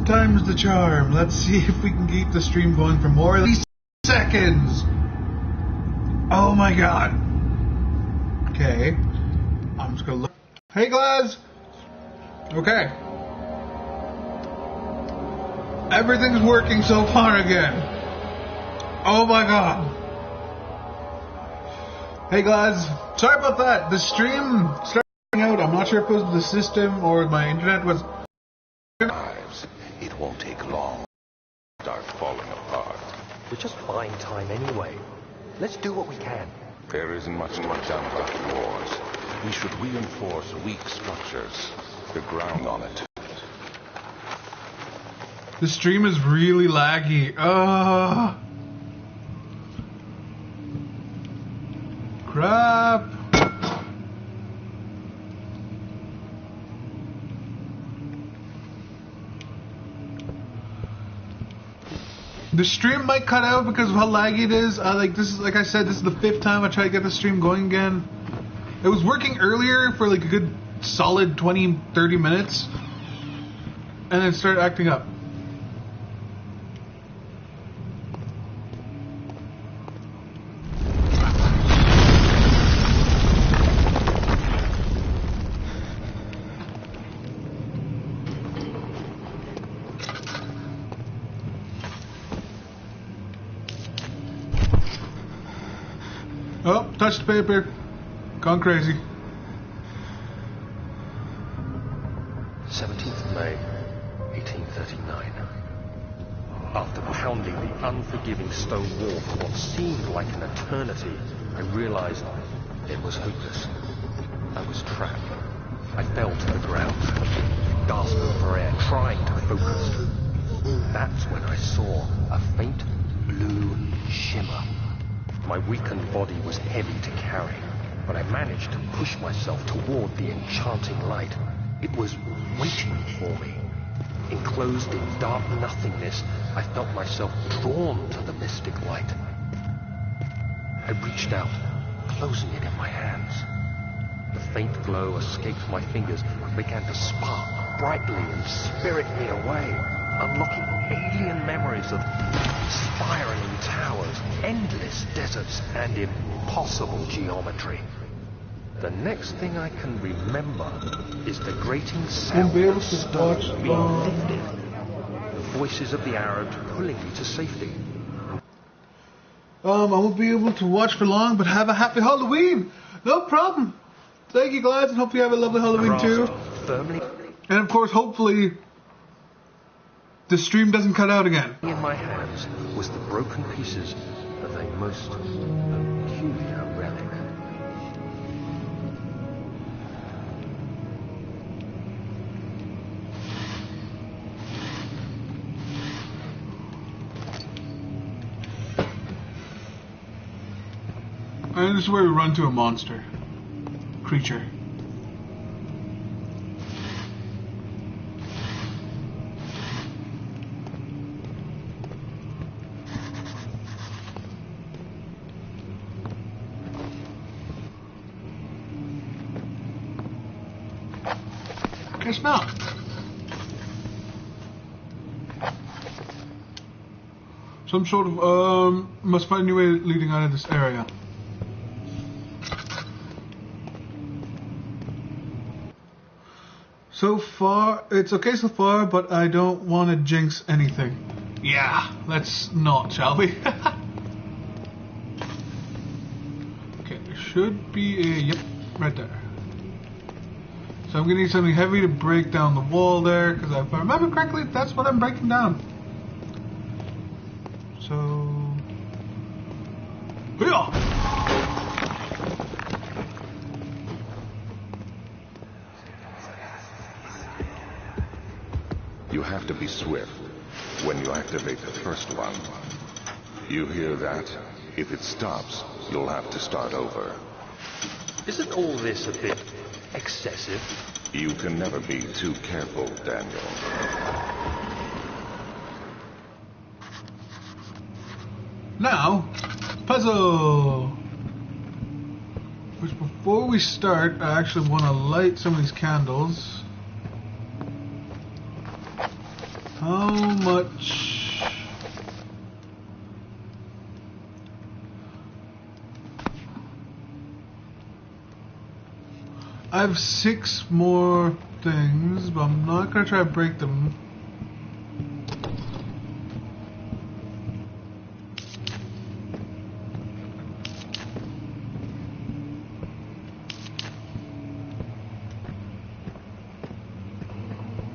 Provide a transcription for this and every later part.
time's the charm. Let's see if we can keep the stream going for more than 30 seconds. Oh my god. Okay. I'm just gonna look. Hey, Glaz. Okay. Everything's working so far again. Oh my god. Hey, Glaz. Sorry about that. The stream started out. I'm not sure if it was the system or my internet was. It won't take long. Start falling apart. We're just buying time anyway. Let's do what we can. There isn't much to be done about wars. We should reinforce weak structures. The ground on it. The stream is really laggy. Crap. The stream might cut out because of how laggy it is. Like I said, this is the 5th time I tried to get the stream going again. It was working earlier for like a good solid 20-30 minutes, and it started acting up. Oh, touched the paper. Gone crazy. 17th of May, 1839. After pounding the unforgiving stone wall for what seemed like an eternity, I realized it was hopeless. I was trapped. I fell to the ground, gasping for air, trying to focus. That's when I saw a faint blue shimmer. My weakened body was heavy to carry, but I managed to push myself toward the enchanting light. It was waiting for me. Enclosed in dark nothingness, I felt myself drawn to the mystic light. I reached out, closing it in my hands. The faint glow escaped my fingers and began to spark brightly and spirit me away, unlocking alien memories of spiraling towers, endless deserts, and impossible geometry. The next thing I can remember is the grating sound of stones being lifted, the voices of the Arabs pulling me to safety. I won't be able to watch for long, but have a happy Halloween! No problem! Thank you, Glad, and hope you have a lovely Halloween too. Firmly And of course, hopefully, the stream doesn't cut out again. in my hands was the broken pieces of a most peculiar relic. And this is where we run to a monster. Creature. Okay, smell. Some sort of, must find a new way leading out of this area. So far, it's okay so far, but I don't want to jinx anything. Yeah, let's not, shall we? Okay, there should be a, yep, right there. So I'm gonna need something heavy to break down the wall there, because if I remember correctly, that's what I'm breaking down. So, yeah. You have to be swift when you activate the first one. You hear that? If it stops, you'll have to start over. Isn't all this a bit excessive? You can never be too careful, Daniel. Now, puzzle! Which before we start, I actually want to light some of these candles. How much? I have 6 more things, but I'm not gonna try to break them.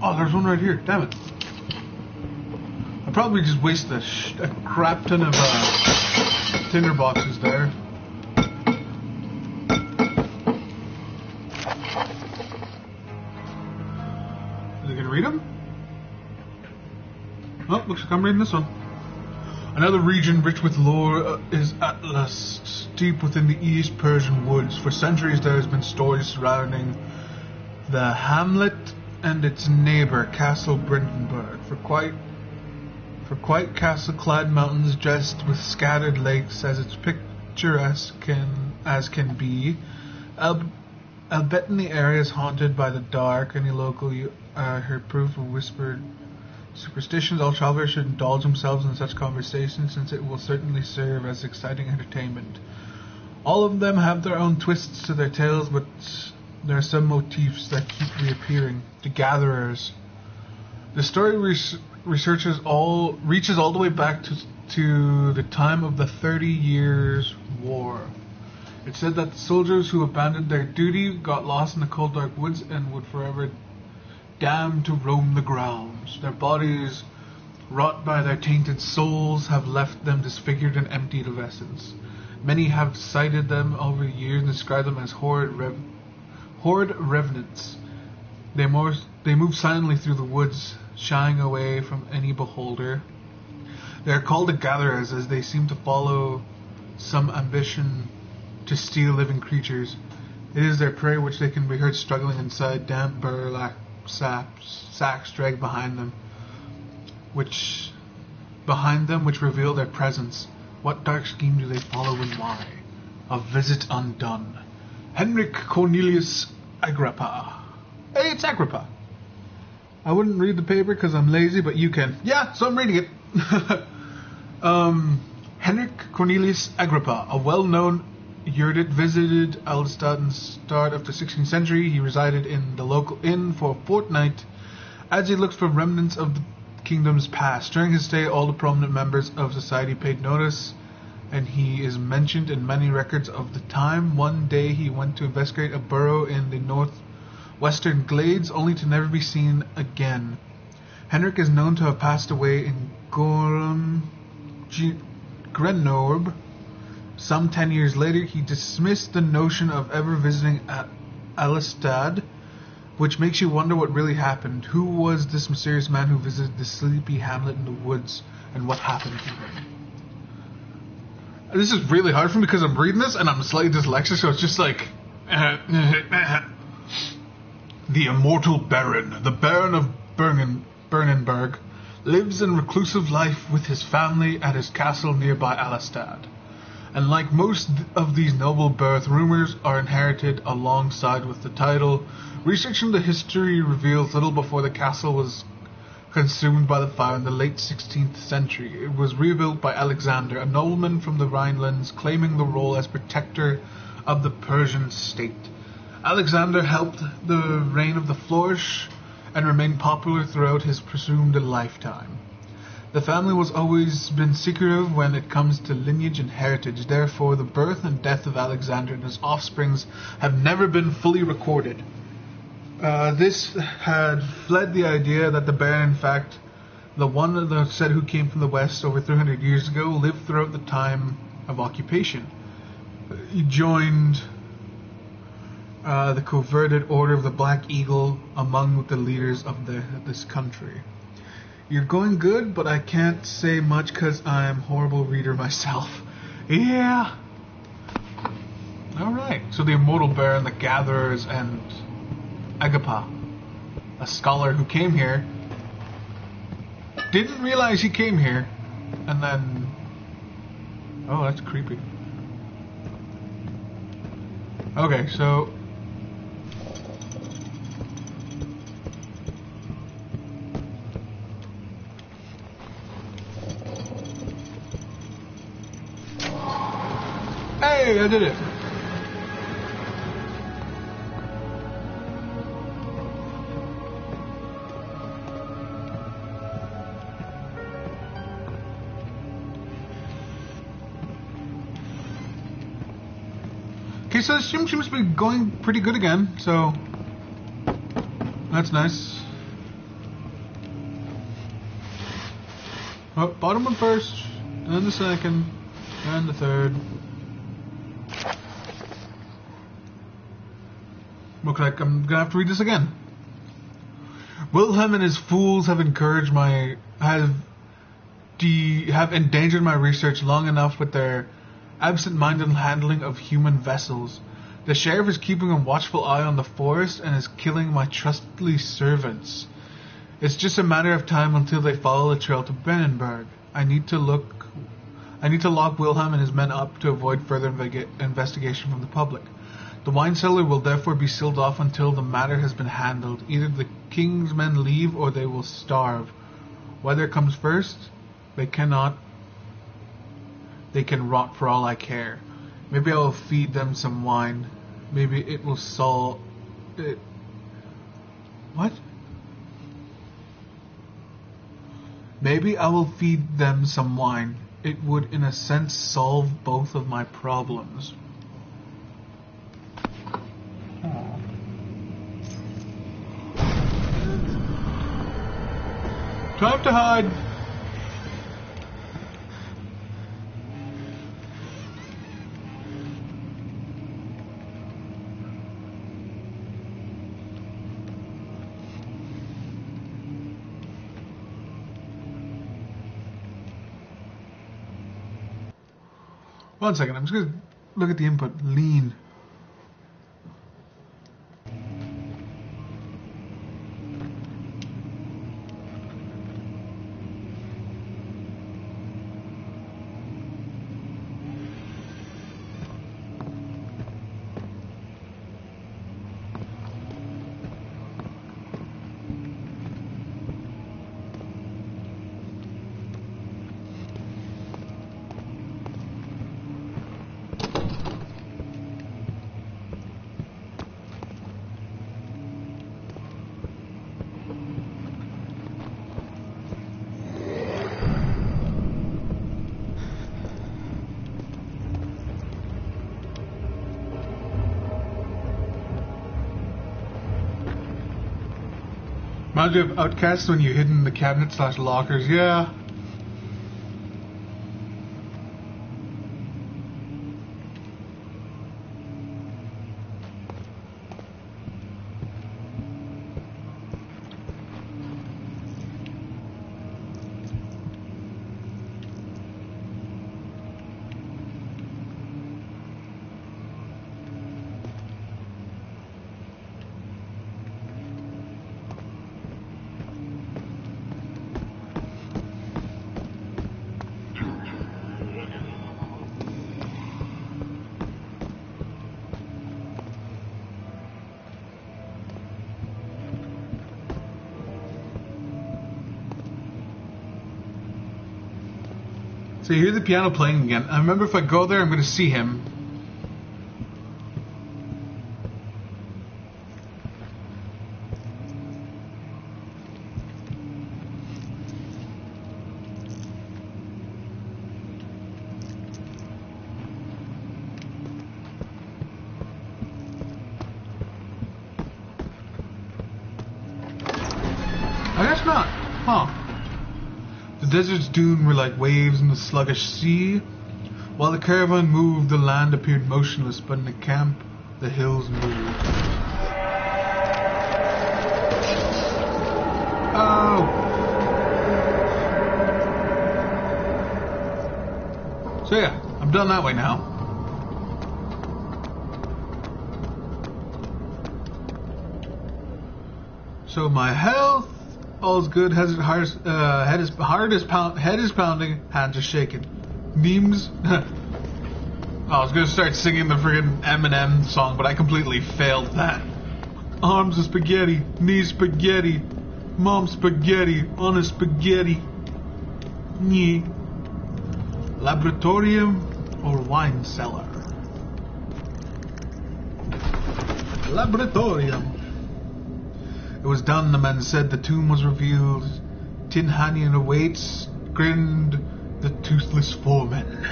Oh, there's one right here. Damn it. I probably just wasted a crap ton of tinder boxes there. Is it gonna read them? Oh, looks like I'm reading this one. Another region rich with lore is Atlas, steep within the East Persian woods. For centuries there has been stories surrounding the hamlet and its neighbor, Castle Brandenburg. For quite castle-clad mountains dressed with scattered lakes, as it's picturesque as can be. Albeit in the areas haunted by the dark, any local heard proof of whispered superstitions. All travelers should indulge themselves in such conversations, since it will certainly serve as exciting entertainment. All of them have their own twists to their tales, but there are some motifs that keep reappearing. The Gatherers. The story reaches all the way back to the time of the 30 Years' War. It said that the soldiers who abandoned their duty got lost in the cold dark woods and would forever damned to roam the grounds. Their bodies, wrought by their tainted souls, have left them disfigured and emptied of essence. Many have cited them over the years and described them as horrid revenants. They move silently through the woods, shying away from any beholder. They are called the Gatherers, as they seem to follow some ambition to steal living creatures. It is their prey which they can be heard struggling inside damp burlap sacks dragged behind them, which reveal their presence. What dark scheme do they follow and why? A visit undone. Henrik Cornelius Agrippa. Hey, it's Agrippa. I wouldn't read the paper because I'm lazy, but you can. Yeah, so I'm reading it. Henrik Cornelius Agrippa, a well-known Yurdit, visited Alstadt in the start of the 16th century. He resided in the local inn for a fortnight as he looked for remnants of the kingdom's past. During his stay, all the prominent members of society paid notice, and he is mentioned in many records of the time. One day he went to investigate a burrow in the northwestern glades, only to never be seen again. Henrik is known to have passed away in Grenoble. Some 10 years later, he dismissed the notion of ever visiting Alstadt, which makes you wonder what really happened. Who was this mysterious man who visited the sleepy hamlet in the woods, and what happened to him? This is really hard for me because I'm reading this and I'm slightly dyslexic, so it's just like... The immortal Baron, the Baron of Brandenburg, lives in reclusive life with his family at his castle nearby Alstadt. And like most of these noble birth, rumors are inherited alongside with the title. Researching the history reveals little before the castle was consumed by the fire in the late 16th century. It was rebuilt by Alexander, a nobleman from the Rhinelands, claiming the role as protector of the Persian state. Alexander helped the reign of the flourish and remained popular throughout his presumed lifetime. The family was always been secretive when it comes to lineage and heritage. Therefore, the birth and death of Alexander and his offsprings have never been fully recorded. This had fled the idea that the Baron, in fact, the one that said who came from the West over 300 years ago, lived throughout the time of occupation. He joined the coveted Order of the Black Eagle among the leaders of this country. You're going good, but I can't say much because I'm a horrible reader myself. Yeah. Alright, so the Immortal Baron, the Gatherers, and Agrippa, a scholar who came here, didn't realize he came here, and then... Oh, that's creepy. Okay, so... Yay! I did it. Okay, so the stream seems to be going pretty good again, so that's nice. Oh, bottom one first, then the second, and the third. Looks like I'm gonna have to read this again. Wilhelm and his fools have encouraged have endangered my research long enough with their absent-minded handling of human vessels. The sheriff is keeping a watchful eye on the forest and is killing my trustly servants. It's just a matter of time until they follow the trail to Brennenburg. I need to lock Wilhelm and his men up to avoid further investigation from the public. The wine cellar will therefore be sealed off until the matter has been handled. Either the king's men leave or they will starve. Whether comes first, they can rot for all I care. Maybe I will feed them some wine. Maybe it will solve it. What? Maybe I will feed them some wine. It would, in a sense, solve both of my problems. Time to hide. One second, I'm just going to look at the input. Lean. Reminds me of Outcast when you hid in the cabinet / lockers. Yeah. So you hear the piano playing again. I remember if I go there, I'm going to see him. I guess not. Huh. The desert's dune were like waves in the sluggish sea. While the caravan moved, the land appeared motionless, but in the camp, the hills moved. Oh! So yeah, I'm done that way now. So my health, all's good. Head is pounding. Hands are shaking. Memes. I was gonna start singing the friggin' Eminem song, but I completely failed that. Arms of spaghetti, knees spaghetti, mom spaghetti, on a spaghetti. Laboratorium or wine cellar? Laboratorium. It was done, the man said. The tomb was revealed. Tin Hanyan awaits, grinned the toothless foreman.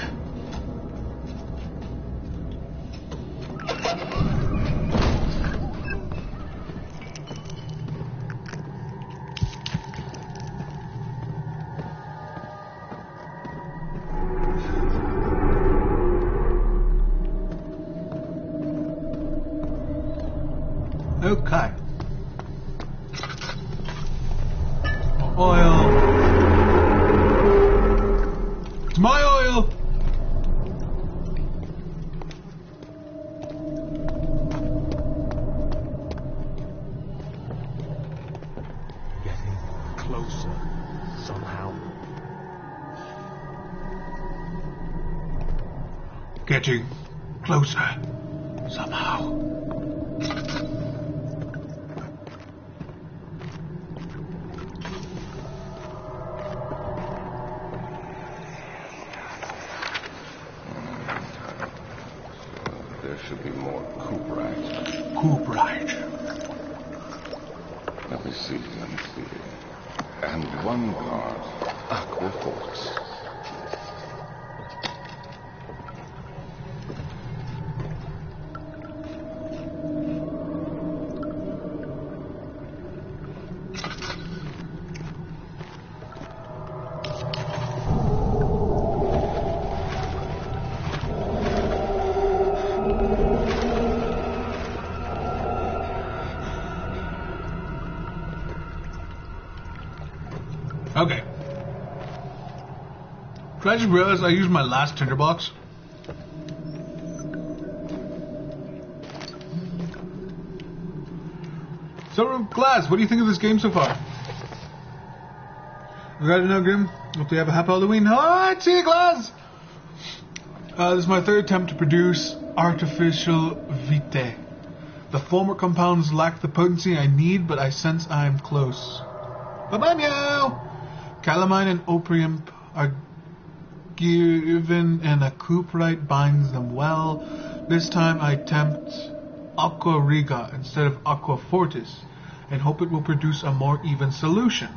Okay. Oil. It's my oil. Getting closer, somehow. Getting closer, somehow. There should be more cooperite. Cooperite. Let me see. And one part aqua force. Okay. I just realized I used my last tinderbox. So, Glass, what do you think of this game so far? We got to know, Grim. Hope you have a happy Halloween. Alright, see you, Glass! This is my third attempt to produce artificial vitae. The former compounds lack the potency I need, but I sense I am close. Bye Meow! Calamine and opium are given and a cooperite binds them well. This time I attempt aqua riga instead of aqua fortis and hope it will produce a more even solution.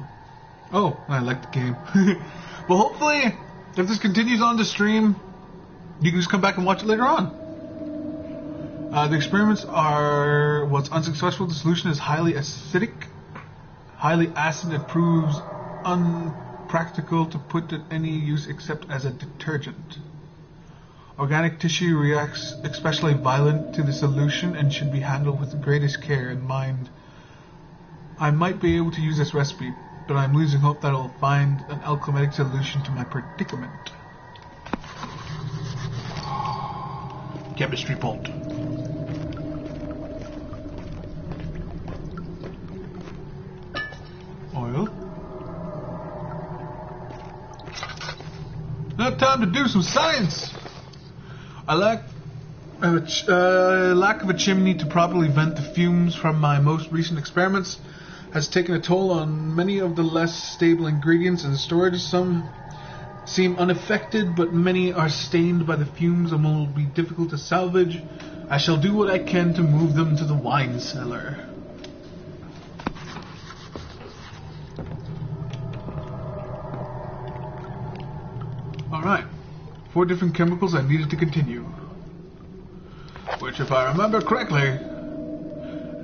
Oh, I like the game. Well, hopefully, if this continues on the stream, you can just come back and watch it later on. The experiments was unsuccessful. The solution is highly acidic, highly acid. It proves unpractical to put to any use except as a detergent. Organic tissue reacts especially violent to the solution and should be handled with the greatest care in mind. I might be able to use this recipe, but I'm losing hope that I'll find an alchemical solution to my predicament. Chemistry bolt. Oil. Now time to do some science. I lack of a chimney to properly vent the fumes from my most recent experiments has taken a toll on many of the less stable ingredients in storage. Some seem unaffected, but many are stained by the fumes and will be difficult to salvage. I shall do what I can to move them to the wine cellar. Alright, 4 different chemicals I needed to continue. Which, if I remember correctly,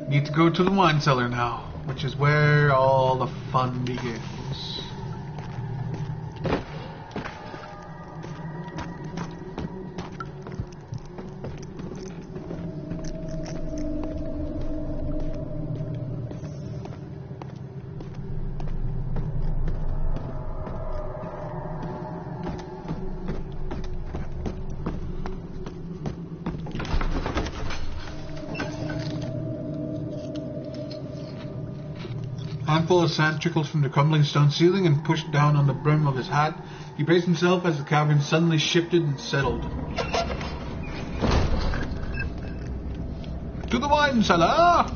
need to go to the wine cellar now, which is where all the fun begins. A handful of sand trickled from the crumbling stone ceiling and pushed down on the brim of his hat. He braced himself as the cavern suddenly shifted and settled. To the wine cellar!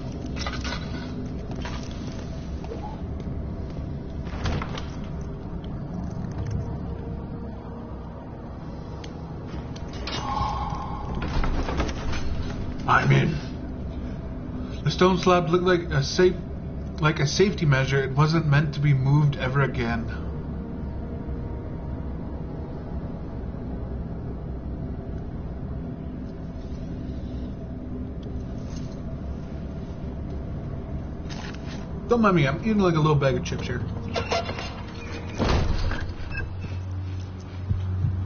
I'm in. The stone slab looked like a safety measure. It wasn't meant to be moved ever again. Don't mind me, I'm eating like a little bag of chips here.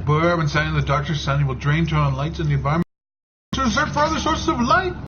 Boy, when signing the doctor's son, he will drain to on lights in the environment to search for other sources of light.